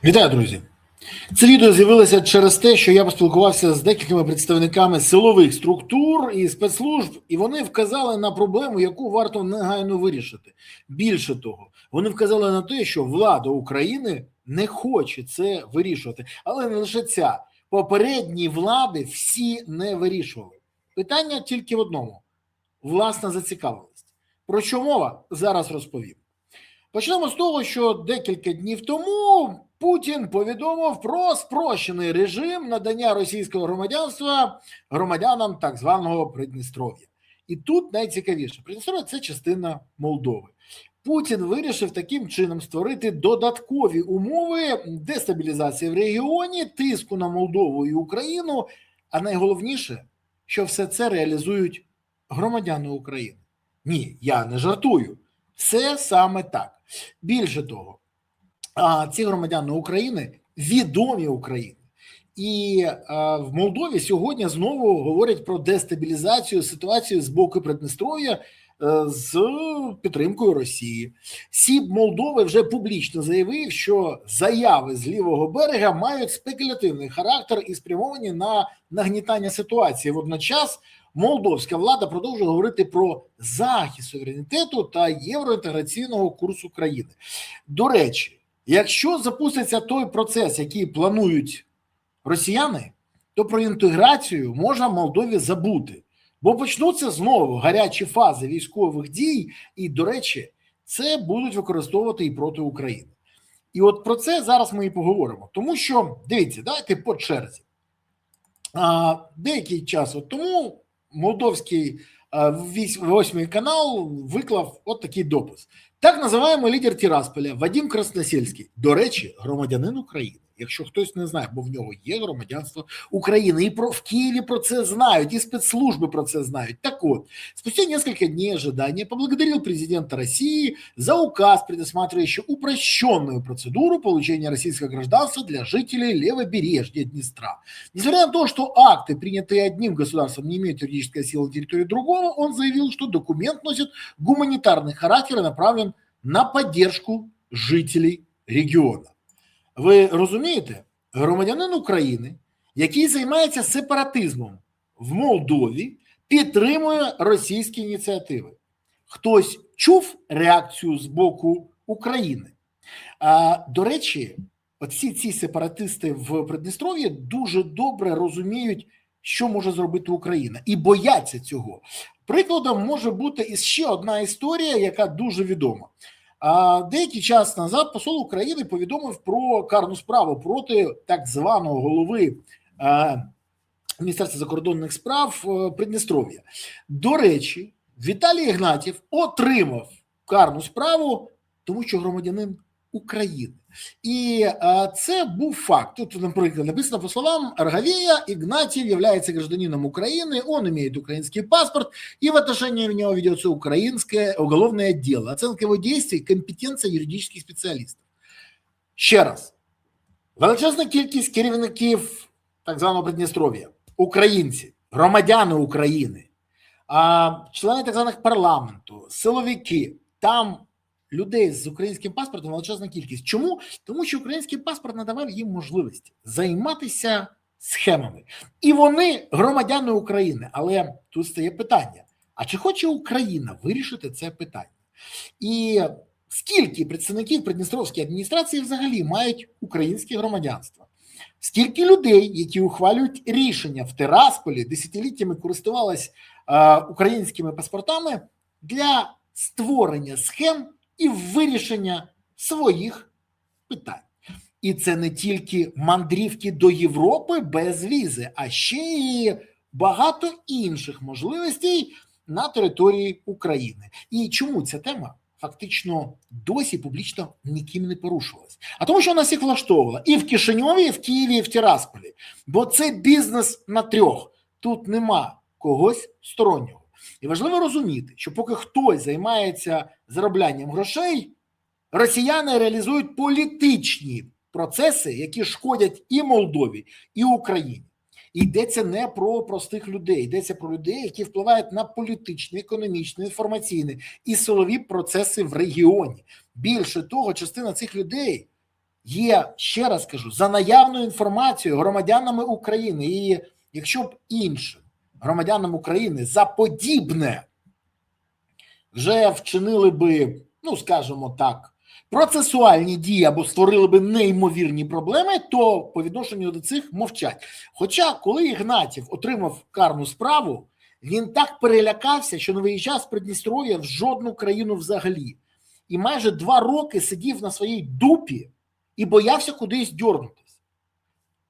Вітаю, друзі! Це відео з'явилося через те, що я поспілкувався з декількома представниками силових структур і спецслужб, і вони вказали на проблему, яку варто негайно вирішити. Більше того, вони вказали на те, що влада України не хоче це вирішувати. Але не лише ця. Попередні влади всі не вирішували. Питання тільки в одному – власна зацікавленість. Про що мова? Зараз розповім. Почнемо з того, що декілька днів тому Путін повідомив про спрощений режим надання російського громадянства громадянам так званого Придністров'я. І тут найцікавіше. Придністров'я – це частина Молдови. Путін вирішив таким чином створити додаткові умови дестабілізації в регіоні, тиску на Молдову і Україну, а найголовніше, що все це реалізують громадяни України. Ні, я не жартую. Все саме так. Більше того, ці громадяни України відомі Україні. І в Молдові сьогодні знову говорять про дестабілізацію ситуації з боку Придністров'я з підтримкою Росії. СІБ Молдови вже публічно заявив, що заяви з лівого берега мають спекулятивний характер і спрямовані на нагнітання ситуації. Водночас молдовська влада продовжує говорити про захист суверенітету та євроінтеграційного курсу країни. До речі, якщо запуститься той процес, який планують росіяни, то про інтеграцію можна в Молдові забути. Бо почнуться знову гарячі фази військових дій і, до речі, це будуть використовувати і проти України. І от про це зараз ми і поговоримо. Тому що, дивіться, давайте по черзі. Деякий час тому молдовський 8-й канал виклав от такий допис. Так називаємо лідер Тирасполя Вадим Красносельський. До речі, громадянин України. Якщо хтось не знає, бо в нього є громадянство України. И в Киеве про це знають, и спецслужбы про це знають. Так вот, спустя несколько дней ожидания поблагодарил президента России за указ, предусматривающий упрощенную процедуру получения российского гражданства для жителей левобережья Днестра. Несмотря на то, что акты, принятые одним государством, не имеют юридической силы на территории другого, он заявил, что документ носит гуманитарный характер и направлен на поддержку жителей региона. Ви розумієте, громадянин України, який займається сепаратизмом в Молдові, підтримує російські ініціативи. Хтось чув реакцію з боку України? До речі, всі ці сепаратисти в Придністров'ї дуже добре розуміють, що може зробити Україна, і бояться цього. Прикладом може бути іще одна історія, яка дуже відома. Деякий час назад посол України повідомив про карну справу проти так званого голови Міністерства закордонних справ Придністров'я. До речі, Віталій Ігнатів отримав карну справу, тому що громадянин України. И це був факт. Тут, например, написано по словам Аргавея: Игнатьев является гражданином Украины, он имеет украинский паспорт, и в отношении него ведется украинское уголовное дело. Оценка его действий – компетенция юридических спеціалістів. Ще раз. Величезна кількість керівників так званого Придністров'я, українці, громадяни України, члени так званих парламенту, силовики, там людей з українським паспортом величезна кількість. Чому? Тому що український паспорт надавав їм можливість займатися схемами. І вони громадяни України. Але тут стає питання, а чи хоче Україна вирішити це питання? І скільки представників Придністровської адміністрації взагалі мають українське громадянство? Скільки людей, які ухвалюють рішення в Тирасполі, десятиліттями користувались українськими паспортами для створення схем і вирішення своїх питань. І це не тільки мандрівки до Європи без візи, а ще й багато інших можливостей на території України. І чому ця тема фактично досі публічно ніким не порушувалась? А тому, що вона всіх влаштовувала і в Кишиньові, і в Києві, і в Тирасполі. Бо це бізнес на трьох. Тут нема когось стороннього. І важливо розуміти, що поки хтось займається зароблянням грошей, росіяни реалізують політичні процеси, які шкодять і Молдові, і Україні. І йдеться не про простих людей, йдеться про людей, які впливають на політичні, економічні, інформаційні і силові процеси в регіоні. Більше того, частина цих людей є, ще раз кажу, за наявною інформацією громадянами України. І якщо б іншим громадянам України за подібне вже вчинили би, ну, скажімо так, процесуальні дії або створили би неймовірні проблеми, то по відношенню до цих мовчать. Хоча, коли Ігнатів отримав карну справу, він так перелякався, що не виїжджав з Придністров'я в жодну країну взагалі. І майже 2 роки сидів на своїй дупі і боявся кудись дьорнутися.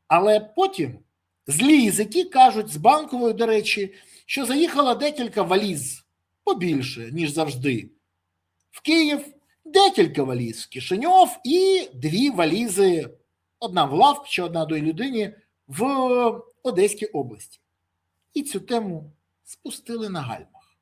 Але потім злі язики кажуть з Банкової, до речі, що заїхало декілька валіз, побільше, ніж завжди, в Київ, декілька валіз в Кишиньов і 2 валізи, одна в Лавпчі, одна до людині, в Одеській області. І цю тему спустили на гальмах.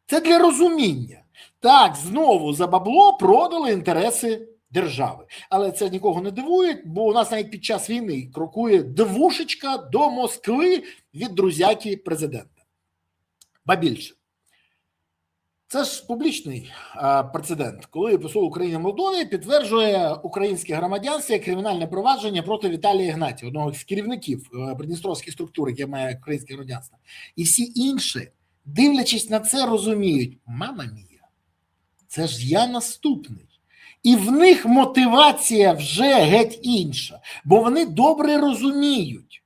Це для розуміння. Так, знову за бабло продали інтереси держави. Але це нікого не дивує, бо у нас навіть під час війни крокує двушечка до Москви від друзяки президента. Ба більше. Це ж публічний прецедент, коли посол України в Молдові підтверджує українське громадянство і кримінальне провадження проти Віталія Ігнатєва, одного з керівників придністровських структур, яке має українське громадянство. І всі інші, дивлячись на це, розуміють, мама мія, це ж я наступний. І в них мотивація вже геть інша, бо вони добре розуміють,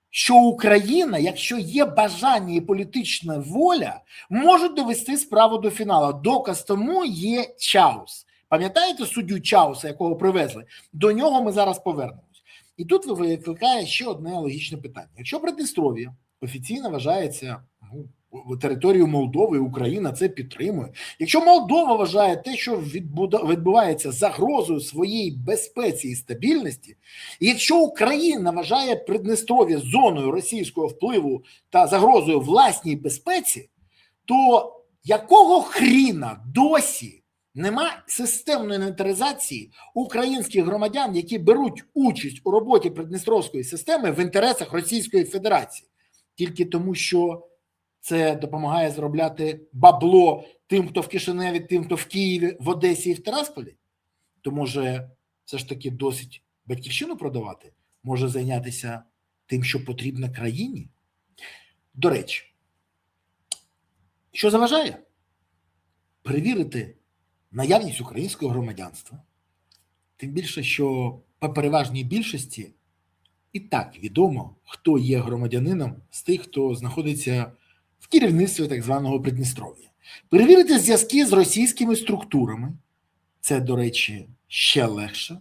що Україна, якщо є бажання і політична воля, можуть довести справу до фіналу. Доказ тому є Чаус. Пам'ятаєте суддю Чауса, якого привезли? До нього ми зараз повернемось. І тут викликає ще одне логічне питання. Якщо Придністров'я офіційно вважається територією Молдови, Україна це підтримує. Якщо Молдова вважає те, що відбувається загрозою своєї безпеці і стабільності, і якщо Україна вважає Придністров'я зоною російського впливу та загрозою власній безпеці, то якого хріна досі нема системної інвентаризації українських громадян, які беруть участь у роботі Придністровської системи в інтересах Російської Федерації? Тільки тому, що це допомагає заробляти бабло тим, хто в Кишиневі, тим, хто в Києві, в Одесі і в Тирасполі? То може все ж таки досить батьківщину продавати? Може зайнятися тим, що потрібно країні? До речі, що заважає? Перевірити наявність українського громадянства. Тим більше, що по переважній більшості і так відомо, хто є громадянином з тих, хто знаходиться в керівництві так званого Придністров'я. Перевірити зв'язки з російськими структурами. Це, до речі, ще легше.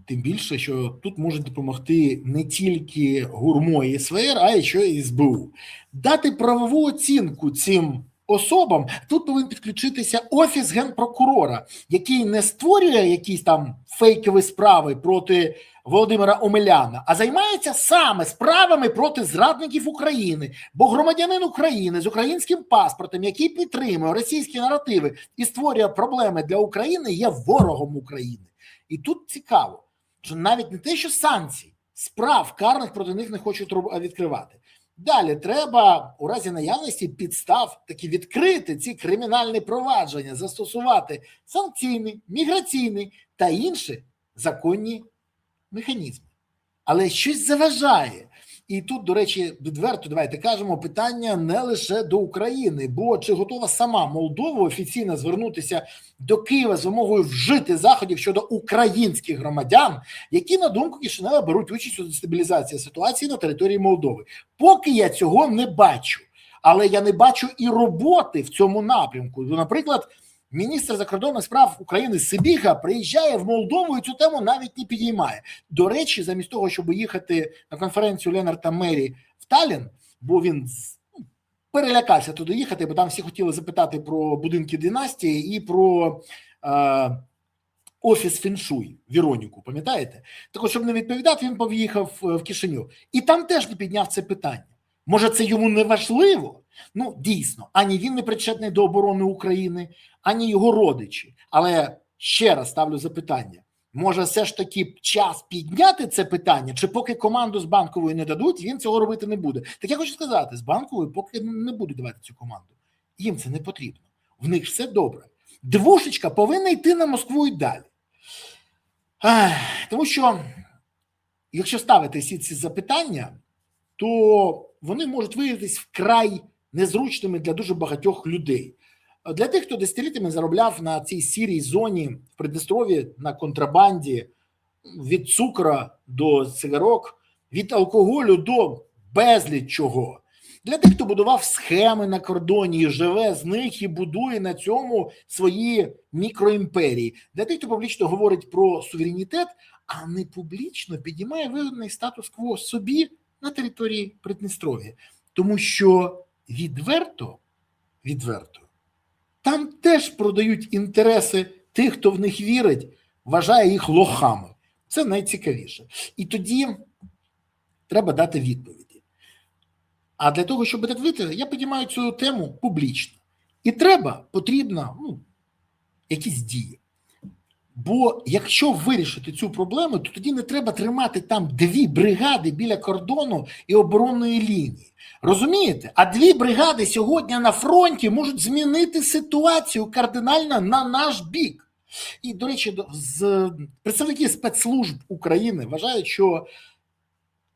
Тим більше, що тут можуть допомогти не тільки ГУРМО і СВР, а й ще і СБУ. Дати правову оцінку цим особам. Тут повинен підключитися Офіс Генпрокурора, який не створює якісь там фейкові справи проти Володимира Омеляна, а займається саме справами проти зрадників України. Бо громадянин України з українським паспортом, який підтримує російські наративи і створює проблеми для України, є ворогом України. І тут цікаво, що навіть не те, що санкцій, справ карних проти них не хочуть відкривати. Далі треба у разі наявності підстав таки відкрити ці кримінальні провадження, застосувати санкційний, міграційний та інші законні механізми. Але щось заважає. І тут, до речі, відверто, давайте кажемо, питання не лише до України, бо чи готова сама Молдова офіційно звернутися до Києва з вимогою вжити заходів щодо українських громадян, які, на думку Кишинева, беруть участь у дестабілізації ситуації на території Молдови. Поки я цього не бачу, але я не бачу і роботи в цьому напрямку. Наприклад, міністр закордонних справ України Сибіга приїжджає в Молдову і цю тему навіть не підіймає. До речі, замість того, щоб їхати на конференцію Ленарта Мері в Таллін, бо він перелякався туди їхати, бо там всі хотіли запитати про будинки династії і про офіс феншуй, Вероніку, пам'ятаєте? Так от, щоб не відповідати, він поїхав в Кишиньов. І там теж не підняв це питання. Може, це йому не важливо? Ну, дійсно, ані він не причетний до оборони України, ані його родичі. Але ще раз ставлю запитання. Може, все ж таки час підняти це питання, чи поки команду з Банкової не дадуть, він цього робити не буде? Так я хочу сказати, з Банкової поки не будуть давати цю команду. Їм це не потрібно. В них все добре. Двушечка повинна йти на Москву і далі. Тому що, якщо ставити всі ці запитання, то вони можуть виявитись вкрай незручними для дуже багатьох людей. Для тих, хто десятиліттями заробляв на цій сірій зоні в Придністров'ї на контрабанді від цукра до цигарок, від алкоголю до безліч чого. Для тих, хто будував схеми на кордоні і живе з них і будує на цьому свої мікроімперії. Для тих, хто публічно говорить про суверенітет, а не публічно підіймає вигідний статус-кво собі на території Придністров'я. Тому що відверто, там теж продають інтереси тих, хто в них вірить, вважає їх лохами. Це найцікавіше. І тоді треба дати відповіді. А для того, щоб дати відповіді, я підіймаю цю тему публічно. І потрібно якісь дії. Бо якщо вирішити цю проблему, то тоді не треба тримати там 2 бригади біля кордону і оборонної лінії. Розумієте? А 2 бригади сьогодні на фронті можуть змінити ситуацію кардинально на наш бік. І, до речі, представники спецслужб України вважають, що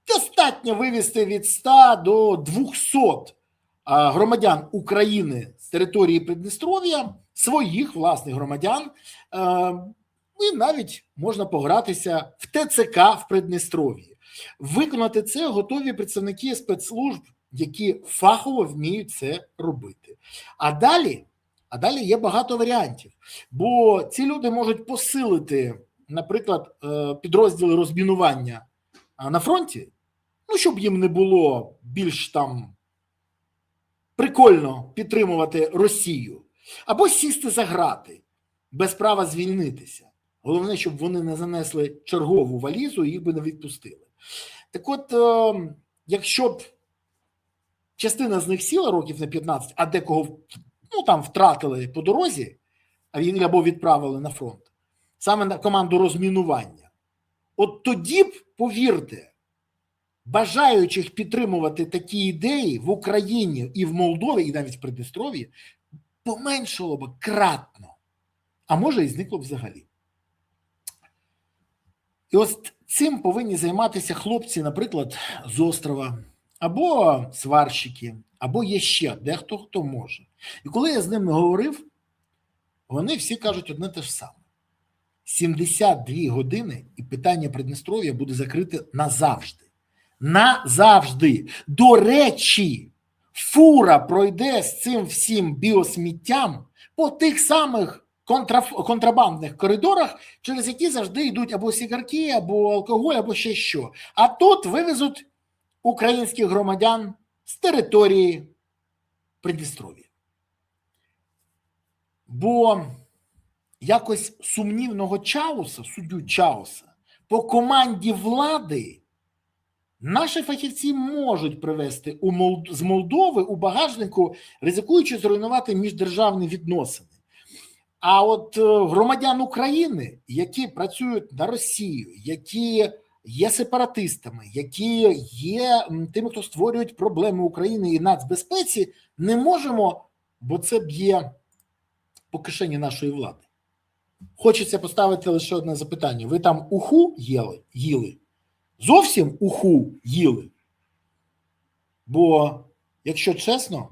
достатньо вивести від 100 до 200 громадян України з території Придністров'я, своїх власних громадян, і навіть можна погратися в ТЦК в Придністров'ї. Виконати це готові представники спецслужб, які фахово вміють це робити. А далі є багато варіантів, бо ці люди можуть посилити, наприклад, підрозділи розмінування на фронті, щоб їм не було більш там прикольно підтримувати Росію, або сісти за грати, без права звільнитися. Головне, щоб вони не занесли чергову валізу і їх би не відпустили. Так от, якщо б частина з них сіла років на 15, а декого там втратили по дорозі, або відправили на фронт, саме на команду розмінування, от тоді б, повірте, бажаючих підтримувати такі ідеї в Україні і в Молдові, і навіть в Придністров'ї, поменшало б кратно, а може і зникло б взагалі. І ось цим повинні займатися хлопці, наприклад, з острова, або сварщики, або є ще дехто, хто може. І коли я з ними говорив, вони всі кажуть одне те ж саме. 72 години і питання Придністров'я буде закрите назавжди. Назавжди. До речі, фура пройде з цим всім біосміттям по тих самих контрабандних коридорах, через які завжди йдуть або сигарки, або алкоголь, або ще що. А тут вивезуть українських громадян з території Придністров'я. Бо якось сумнівного Чауса, суддю Чауса, по команді влади наші фахівці можуть привезти з Молдови у багажнику, ризикуючи зруйнувати міждержавні відносини. А от громадян України, які працюють на Росію, які є сепаратистами, які є тими, хто створюють проблеми України і нацбезпеці, не можемо, бо це б'є по кишені нашої влади. Хочеться поставити лише одне запитання. Ви там уху їли? Зовсім уху їли? Бо, якщо чесно,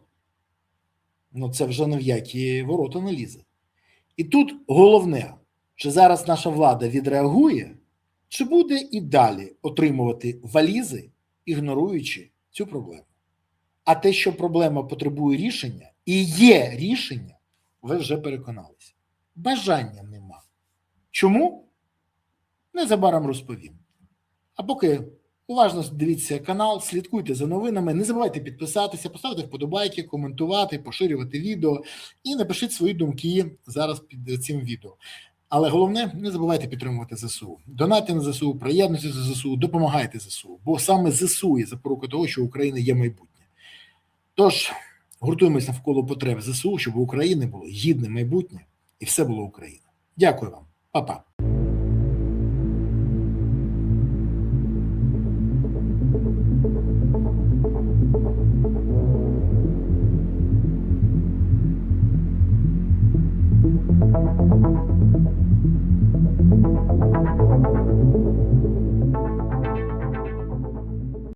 це вже ні в які ворота не лізе. І тут головне, чи зараз наша влада відреагує, чи буде і далі отримувати валізи, ігноруючи цю проблему. А те, що проблема потребує рішення, і є рішення, ви вже переконалися. Бажання нема. Чому? Незабаром розповім. А поки уважно дивіться канал, слідкуйте за новинами, не забувайте підписатися, поставити вподобайки, коментувати, поширювати відео і напишіть свої думки зараз під цим відео. Але головне, не забувайте підтримувати ЗСУ. Донатьте на ЗСУ, приєднуйтесь до ЗСУ, допомагайте ЗСУ. Бо саме ЗСУ є запорука того, що у України є майбутнє. Тож, гуртуємось навколо потреб ЗСУ, щоб у України було гідне майбутнє і все було Україна. Дякую вам. Па-па.